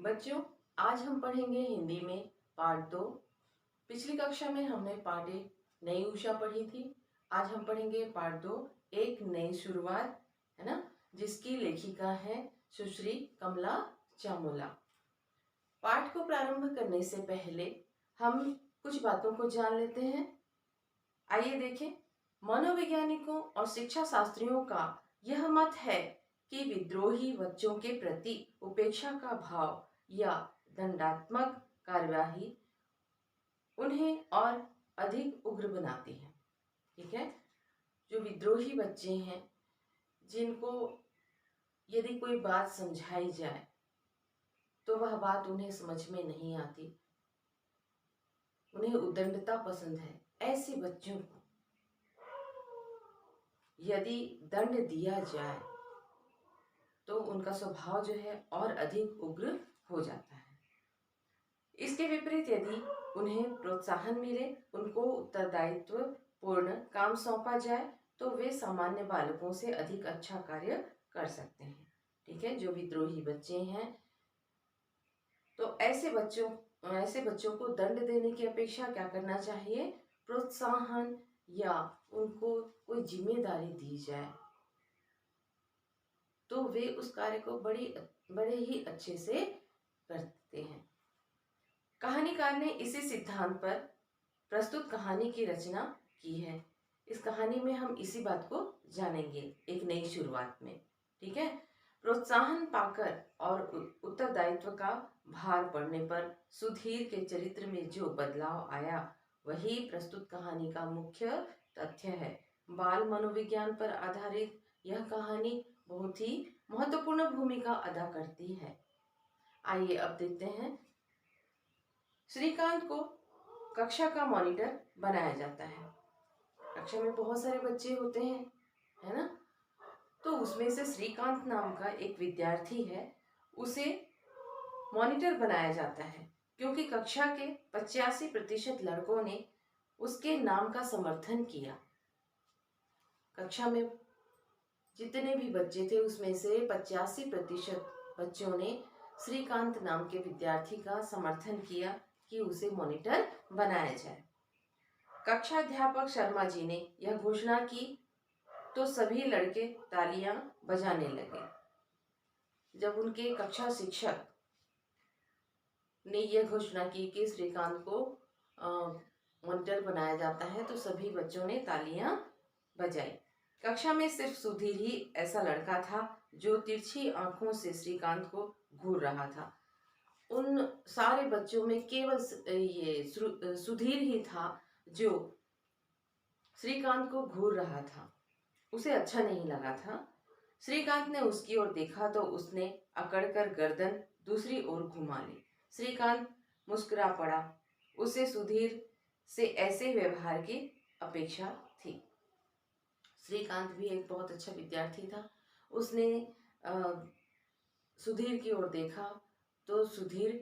बच्चों, आज हम पढ़ेंगे हिंदी में पार्ट 2। पिछली कक्षा में हमने पार्ट 1 नई उषा पढ़ी थी। आज हम पढ़ेंगे पार्ट 2 एक नई शुरुआत, है ना, जिसकी लेखिका है सुश्री कमला चामुला। पाठ को प्रारंभ करने से पहले हम कुछ बातों को जान लेते हैं। आइए देखें। मनोवैज्ञानिकों और शिक्षा शास्त्रियों का यह मत है कि विद्रोही बच्चों के प्रति उपेक्षा का भाव या दंडात्मक कार्यवाही उन्हें और अधिक उग्र बनाती है। ठीक है, जो विद्रोही बच्चे हैं, जिनको यदि कोई बात समझाई जाए तो वह बात उन्हें समझ में नहीं आती, उन्हें उद्दंडता पसंद है, ऐसे बच्चों को यदि दंड दिया जाए तो उनका स्वभाव जो है और अधिक उग्र हो जाता है। इसके विपरीत यदि उन्हें प्रोत्साहन मिले, उनको उत्तरदायित्व पूर्ण काम सौंपा जाए तो वे सामान्य बालकों से अधिक अच्छा कार्य कर सकते हैं। ठीक है, जो विद्रोही बच्चे हैं तो ऐसे बच्चों को दंड देने की अपेक्षा क्या करना चाहिए? प्रोत्साहन या उनको कोई जिम्मेदारी दी जाए तो वे उस कार्य को बड़े ही अच्छे से करते हैं। कहानीकार ने इसी सिद्धांत पर प्रस्तुत कहानी की रचना की है। इस कहानी में हम इसी बात को जानेंगे एक नई शुरुआत में। ठीक है, प्रोत्साहन पाकर और उत्तरदायित्व का भार पड़ने पर सुधीर के चरित्र में जो बदलाव आया वही प्रस्तुत कहानी का मुख्य तथ्य है। बाल मनोविज्ञान पर आधारित यह कहानी बहुत ही महत्वपूर्ण भूमिका अदा करती है। आइए अब देखते हैं। श्रीकांत को कक्षा का मॉनिटर बनाया जाता है। कक्षा में बहुत सारे बच्चे होते हैं, है ना, तो उसमें से श्रीकांत नाम का एक विद्यार्थी है, उसे मॉनिटर बनाया जाता है क्योंकि कक्षा के 85% लड़कों ने उसके नाम का समर्थन किया। कक्षा में जितने भी बच्चे थे उसमें से 85% बच्चों ने श्रीकांत नाम के विद्यार्थी का समर्थन किया कि उसे मॉनिटर बनाया जाए। कक्षा अध्यापक शर्मा जी ने यह घोषणा की तो सभी लड़के तालियां बजाने लगे। जब उनके कक्षा शिक्षक ने यह घोषणा की कि श्रीकांत को मॉनिटर बनाया जाता है तो सभी बच्चों ने तालियां बजाई। कक्षा में सिर्फ सुधीर ही ऐसा लड़का था जो तिरछी आंखों से श्रीकांत को घूर रहा था। उन सारे बच्चों में केवल ये सुधीर ही था जो श्रीकांत को घूर रहा था। उसे अच्छा नहीं लगा था। श्रीकांत ने उसकी ओर देखा तो उसने अकड़कर गर्दन दूसरी ओर घुमा ली। श्रीकांत मुस्कुरा पड़ा। उसे सुधीर से ऐसे व्यवहार की अपेक्षा थी। श्रीकांत भी एक बहुत अच्छा विद्यार्थी था। उसने सुधीर की ओर देखा तो सुधीर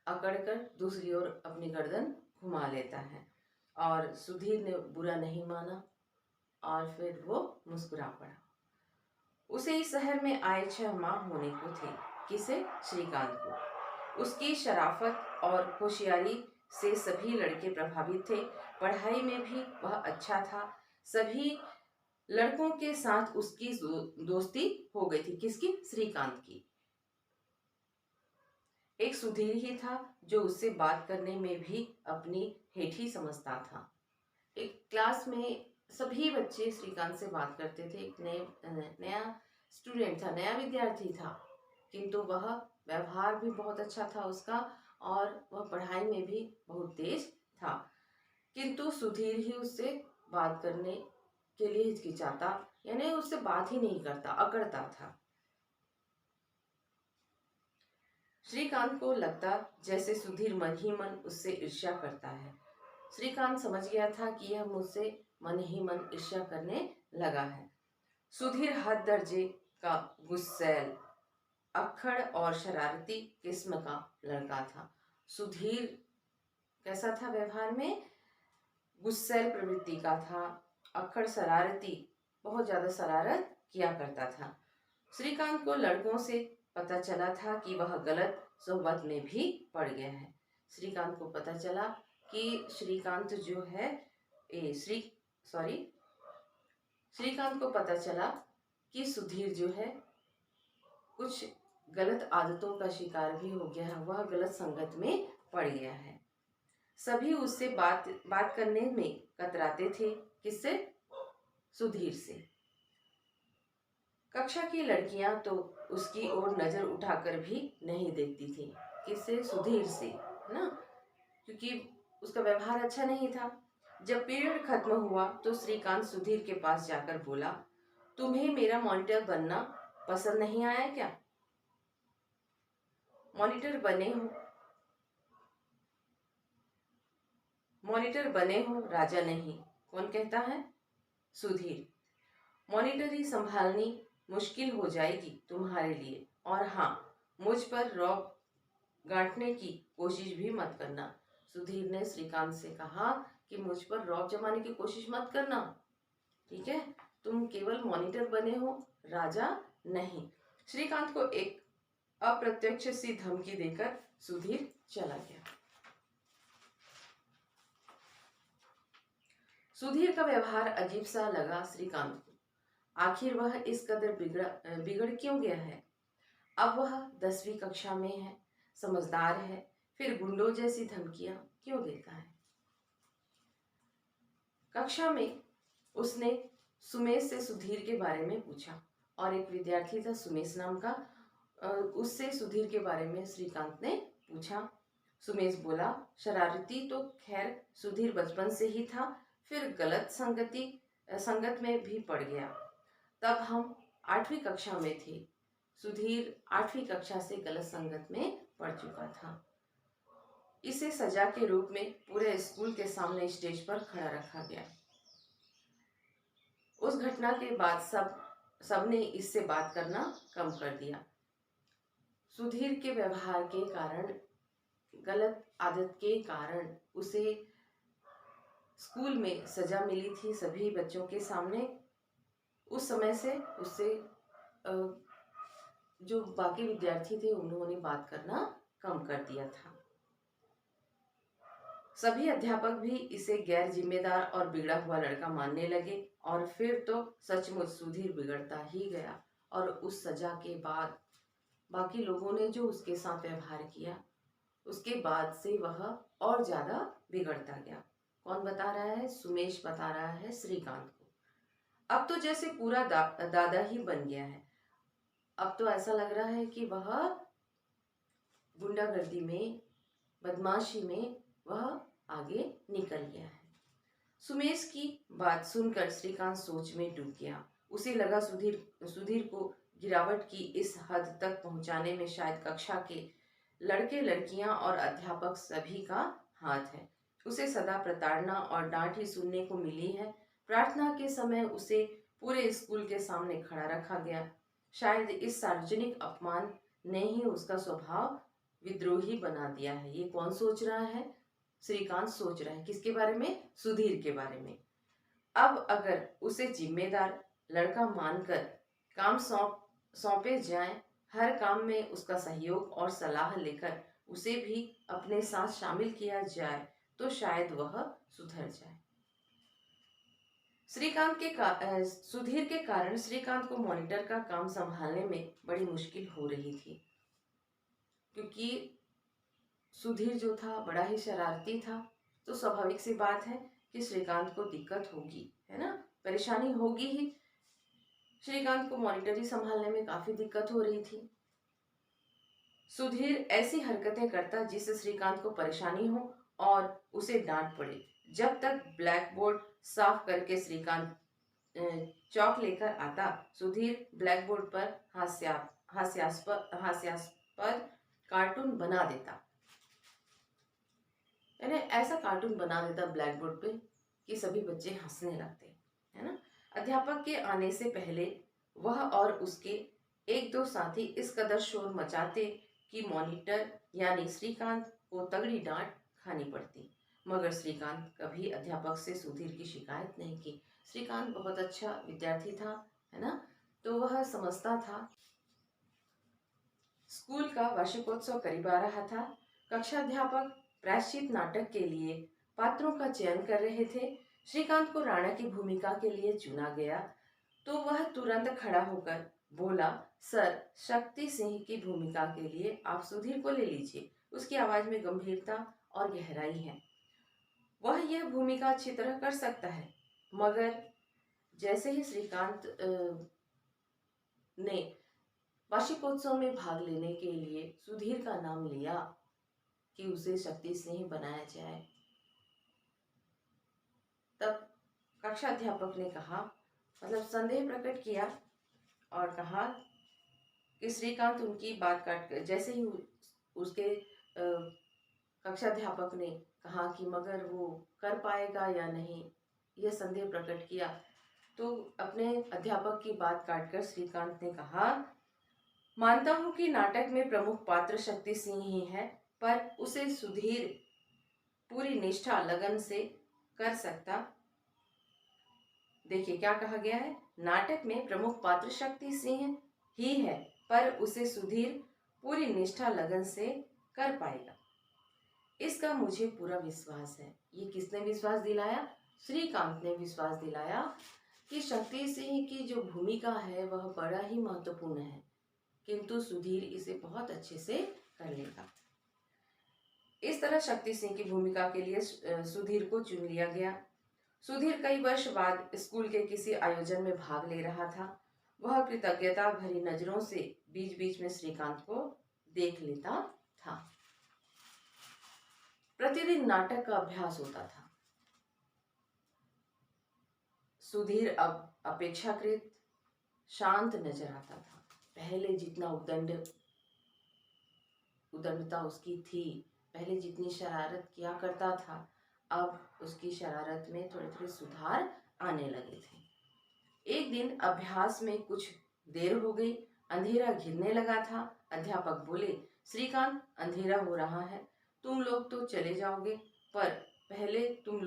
अकड़कर दूसरी ओर अपनी गर्दन घुमा लेता है और सुधीर ने बुरा नहीं माना और फिर वो मुस्कुरा पड़ा। उसे इस शहर में आए 6 माह होने को थे। किसे? श्रीकांत को। उसकी शराफत और होशियारी से सभी लड़के प्रभावित थे। पढ़ाई में भी वह अच्छा था। सभी लड़कों के साथ उसकी दोस्ती हो गई थी। किसकी? श्रीकांत की। एक सुधीर ही था जो उससे बात करने में भी अपनी हेठी समझता था। एक क्लास में सभी बच्चे श्रीकांत से बात करते थे। एक नया स्टूडेंट था, नया विद्यार्थी था, किंतु वह व्यवहार भी बहुत अच्छा था उसका और वह पढ़ाई में भी बहुत तेज था। किंतु सुधीर ही उससे बात करने के लिए हिचकिचाता, यानी उससे बात ही नहीं करता, अकड़ता था। श्रीकांत को लगता जैसे सुधीर मन ही मन उससे ईर्ष्या करता है। श्रीकांत समझ गया था कि यह मुझसे मन ही मन ईर्ष्या करने लगा है। सुधीर हद दर्जे का गुस्सैल, अक्खड़ और शरारती किस्म का लड़का था। सुधीर कैसा था व्यवहार में? गुस्सैल प्रवृत्ति का था, अक्खड़, शरारती, बहुत ज्यादा शरारत किया करता था। श्रीकांत को लड़कों से पता चला था कि वह गलत सोहबत में भी पड़ गया है। श्रीकांत को पता चला कि श्रीकांत जो है श्रीकांत को पता चला कि सुधीर जो है कुछ गलत आदतों का शिकार भी हो गया है, वह गलत संगत में पड़ गया है। सभी उससे बात करने में कतराते थे। किससे? सुधीर से। कक्षा की लड़कियां तो उसकी ओर नजर उठाकर भी नहीं देखती थी। किससे? सुधीर से, है ना, क्योंकि उसका व्यवहार अच्छा नहीं था। जब पीरियड खत्म हुआ तो श्रीकांत सुधीर के पास जाकर बोला, तुम्हें मेरा मॉनिटर बनना पसंद नहीं आया क्या? मॉनिटर बने हो राजा नहीं। कौन कहता है? सुधीर। मॉनिटरी संभालनी मुश्किल हो जाएगी तुम्हारे लिए, और हाँ, मुझ पर रौब गांठने की कोशिश भी मत करना। सुधीर ने श्रीकांत से कहा कि मुझ पर रौब जमाने की कोशिश मत करना, ठीक है? तुम केवल मॉनिटर बने हो, राजा नहीं। श्रीकांत को एक अप्रत्यक्ष सी धमकी देकर सुधीर चला गया। सुधीर का व्यवहार अजीब सा लगा श्रीकांत को। आखिर वह इस कदर बिगड़ क्यों गया है? अब वह 10वीं कक्षा में है, समझदार है, फिर गुंडों जैसी धमकियां क्यों देता है? कक्षा में उसने सुमेश से सुधीर के बारे में पूछा, और एक विद्यार्थी था सुमेश नाम का, उससे सुधीर के बारे में श्रीकांत ने पूछा। सुमेश बोला, शरारती तो खैर सुधीर बचपन से ही था, फिर गलत संगत में भी पड़ गया। तब हम 8वीं कक्षा में थे। सुधीर 8वीं कक्षा से गलत संगत में पड़ चुका था। इसे सजा के रूप में पूरे स्कूल के सामने स्टेज पर खड़ा रखा गया। उस घटना के बाद सबने इससे बात करना कम कर दिया। सुधीर के व्यवहार के कारण, गलत आदत के कारण उसे स्कूल में सजा मिली थी सभी बच्चों के सामने। उस समय से उससे जो बाकी विद्यार्थी थे उन्होंने बात करना कम कर दिया था। सभी अध्यापक भी इसे गैर जिम्मेदार और बिगड़ा हुआ लड़का मानने लगे, और फिर तो सचमुच सुधीर बिगड़ता ही गया। और उस सजा के बाद बाकी लोगों ने जो उसके साथ व्यवहार किया, उसके बाद से वह और ज्यादा बिगड़ता गया। कौन बता रहा है? सुमेश बता रहा है श्रीकांत को। अब तो जैसे पूरा दादा ही बन गया है। अब तो ऐसा लग रहा है कि वह गुंडागर्दी में, बदमाशी में वह आगे निकल गया है। सुमेश की बात सुनकर श्रीकांत सोच में डूब गया। उसे लगा सुधीर को गिरावट की इस हद तक पहुंचाने में शायद कक्षा के लड़के लड़कियां और अध्यापक सभी का हाथ है। उसे सदा प्रताड़ना और डांट ही सुनने को मिली है। प्रार्थना के समय उसे पूरे स्कूल के सामने खड़ा रखा गया। शायद इस सार्वजनिक अपमान ने ही उसका स्वभाव विद्रोही बना दिया है। ये कौन सोच रहा है? श्रीकांत सोच रहा है। किसके बारे में? सुधीर के बारे में। अब अगर उसे जिम्मेदार लड़का मानकर काम सौंपे जाएं, हर काम में उसका सहयोग और सलाह लेकर उसे भी अपने साथ शामिल किया जाए, तो शायद वह सुधर जाए। सुधीर के कारण श्रीकांत को मॉनिटर का काम संभालने में बड़ी मुश्किल हो रही थी, क्योंकि सुधीर जो था बड़ा ही शरारती था। तो स्वाभाविक सी बात है कि श्रीकांत को दिक्कत होगी, है ना, परेशानी होगी ही। श्रीकांत को मॉनिटरी संभालने में काफी दिक्कत हो रही थी। सुधीर ऐसी हरकतें करता जिससे श्रीकांत को परेशानी हो और उसे डांट पड़े। जब तक ब्लैक बोर्ड साफ करके श्रीकांत चौक लेकर आता, सुधीर ब्लैक बोर्ड पर हास्यास्पद कार्टून बना देता। यानी ऐसा कार्टून बना देता ब्लैक बोर्ड पे कि सभी बच्चे हंसने लगते, है ना। अध्यापक के आने से पहले वह और उसके एक दो साथी इस कदर शोर मचाते कि मॉनिटर यानी श्रीकांत को तगड़ी डांट खानी पड़ती। मगर श्रीकांत कभी अध्यापक से सुधीर की शिकायत नहीं की। श्रीकांत बहुत अच्छा विद्यार्थी था, है ना, तो वह समझता था स्कूल का वार्षिकोत्सव करीब आ रहा था। कक्षाध्यापक प्रायश्चित नाटक के लिए पात्रों का चयन कर रहे थे। श्रीकांत को राणा की भूमिका के लिए चुना गया तो वह तुरंत खड़ा होकर बोला, सर, शक्ति सिंह की भूमिका के लिए आप सुधीर को ले लीजिए। उसकी आवाज में गंभीरता और गहराई है। वह यह भूमिका अच्छी तरह कर सकता है। मगर जैसे ही श्रीकांत ने वार्षिकोत्सव में भाग लेने के लिए सुधीर का नाम लिया कि उसे शक्ति सिंह बनाया जाए, तब कक्षाध्यापक ने कहा, मतलब संदेह प्रकट किया और कहा कि श्रीकांत उनकी बात काट कर, जैसे ही उसके कक्षाध्यापक ने कहा कि मगर वो कर पाएगा या नहीं, यह संदेह प्रकट किया, तो अपने अध्यापक की बात काटकर श्रीकांत ने कहा, मानता हूं कि नाटक में प्रमुख पात्र शक्ति सिंह ही है, पर उसे सुधीर पूरी निष्ठा लगन से कर सकता। देखिए क्या कहा गया है, नाटक में प्रमुख पात्र शक्ति सिंह ही है, पर उसे सुधीर पूरी निष्ठा लगन से कर पाएगा। इसका मुझे पूरा विश्वास है। ये किसने विश्वास दिलाया? श्रीकांत ने विश्वास दिलाया कि शक्ति सिंह की जो भूमिका है वह बड़ा ही महत्वपूर्ण है, किंतु सुधीर इसे बहुत अच्छे से कर लेगा। इस तरह शक्ति सिंह की भूमिका के लिए सुधीर को चुन लिया गया। सुधीर कई वर्ष बाद स्कूल के किसी आयोजन में भाग ले रहा था। वह कृतज्ञता भरी नजरों से बीच बीच में श्रीकांत को देख लेता था। प्रतिदिन नाटक का अभ्यास होता था। सुधीर अब अपेक्षाकृत शांत नजर आता था। पहले जितना उदंडता उसकी थी, पहले जितनी शरारत किया करता था, अब उसकी शरारत में थोड़े थोड़े सुधार आने लगे थे। एक दिन अभ्यास में कुछ देर हो गई, अंधेरा घिरने लगा था। अध्यापक बोले, श्रीकांत, अंधेरा हो रहा है, तुम लोग तो चले जाओगे, पर पहले तुम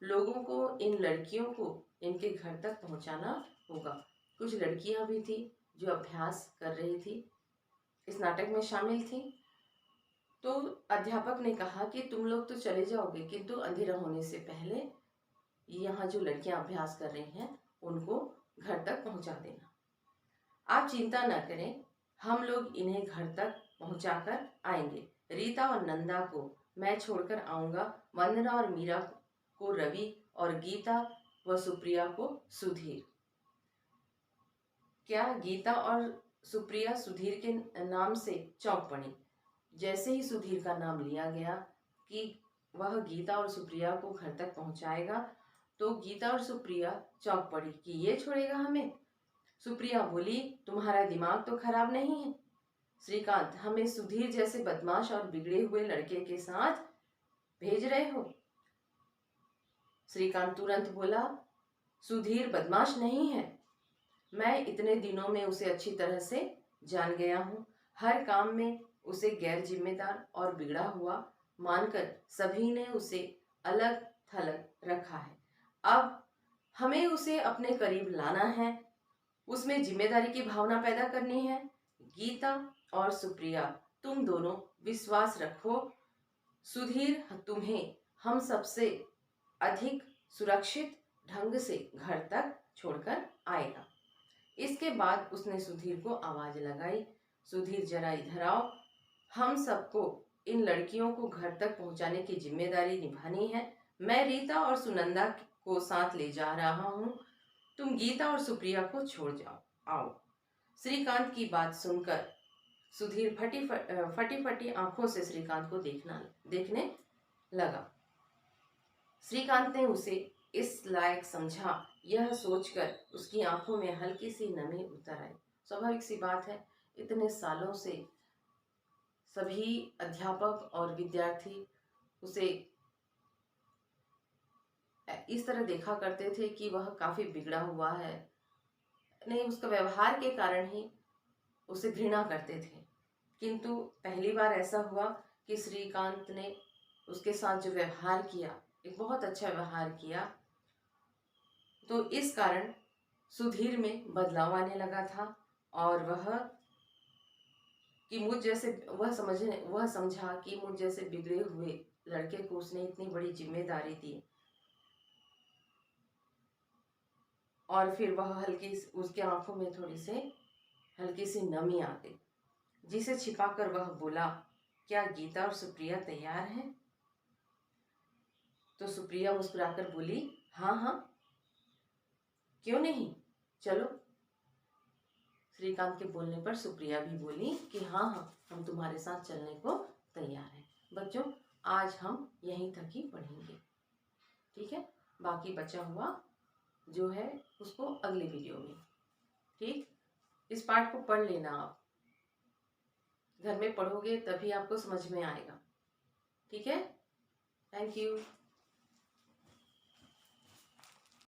लोगों को, इन लड़कियों को इनके घर तक पहुंचाना होगा। कुछ लड़कियां भी थी जो अभ्यास कर रही थी, इस नाटक में शामिल थी। तो अध्यापक ने कहा कि तुम लोग तो चले जाओगे, किंतु अंधेरा होने से पहले यहाँ जो लड़कियां अभ्यास कर रही हैं उनको घर तक पहुंचा देना। आप चिंता न करें, हम लोग इन्हें घर तक पहुंचाकर आएंगे। रीता और नंदा को मैं छोड़कर आऊंगा, वंदना और मीरा को रवि और गीता व सुप्रिया को सुधीर। क्या गीता और सुप्रिया सुधीर के नाम से चौंक पड़ी। जैसे ही सुधीर का नाम लिया गया कि वह गीता और सुप्रिया को घर तक पहुंचाएगा, तो गीता और सुप्रिया चौंक पड़ी कि ये छोड़ेगा हमें। सुप्रिया बोली, तुम्हारा दिमाग तो खराब नहीं है? श्रीकांत, हमें सुधीर जैसे बदमाश और बिगड़े हुए लड़के के साथ भेज रहे हो? श्रीकांत तुरंत बोला, सुधीर बदमाश नहीं है। मैं इतने दिनों में उसे अच्छी तरह से जान गया हूँ। हर काम में उसे गैर जिम्मेदार और बिगड़ा हुआ मानकर सभी ने उसे अलग थलग रखा है। अब हमें उसे अपने करीब लाना है, उसमें जिम्मेदारी की भावना पैदा करनी है। गीता और सुप्रिया, तुम दोनों विश्वास रखो, सुधीर तुम्हें हम सबसे अधिक सुरक्षित ढंग से घर तक छोड़कर आएगा। इसके बाद उसने सुधीर को आवाज लगाई, सुधीर जरा इधर आओ, हम सबको इन लड़कियों को घर तक पहुंचाने की जिम्मेदारी निभानी है। मैं रीता और सुनंदा को साथ ले जा रहा हूँ, तुम गीता और सुप्रिया को छोड़ जाओ, आओ। श्रीकांत की बात सुनकर सुधीर फटी फटी आंखों से श्रीकांत को देखने लगा। श्रीकांत ने उसे इस लायक समझा, यह सोचकर उसकी आंखों में हल्की सी नमी उतर आई। स्वाभाविक सी बात है, इतने सालों से सभी अध्यापक और विद्यार्थी उसे इस तरह देखा करते थे कि वह काफी बिगड़ा हुआ है, नहीं, उसका व्यवहार के कारण ही उसे घृणा करते थे। किंतु पहली बार ऐसा हुआ कि श्रीकांत ने उसके साथ जो व्यवहार किया, एक बहुत अच्छा व्यवहार किया, तो इस कारण सुधीर में बदलाव आने लगा था और वह समझा कि मुझ जैसे बिगड़े हुए लड़के को उसने इतनी बड़ी जिम्मेदारी दी। और फिर वह उसके आंखों में थोड़ी से हल्की सी नमी आ गई, जिसे छिपाकर वह बोला, क्या गीता और सुप्रिया तैयार हैं? तो सुप्रिया मुस्कुराकर बोली, हाँ हाँ, क्यों नहीं, चलो। श्रीकांत के बोलने पर सुप्रिया भी बोली कि हाँ हाँ, हम तुम्हारे साथ चलने को तैयार हैं। बच्चों, आज हम यहीं तक ही पढ़ेंगे, ठीक है? बाकी बचा हुआ जो है उसको अगले वीडियो में, ठीक? इस पाठ को पढ़ लेना, आप घर में पढ़ोगे तभी आपको समझ में आएगा, ठीक है? Thank you.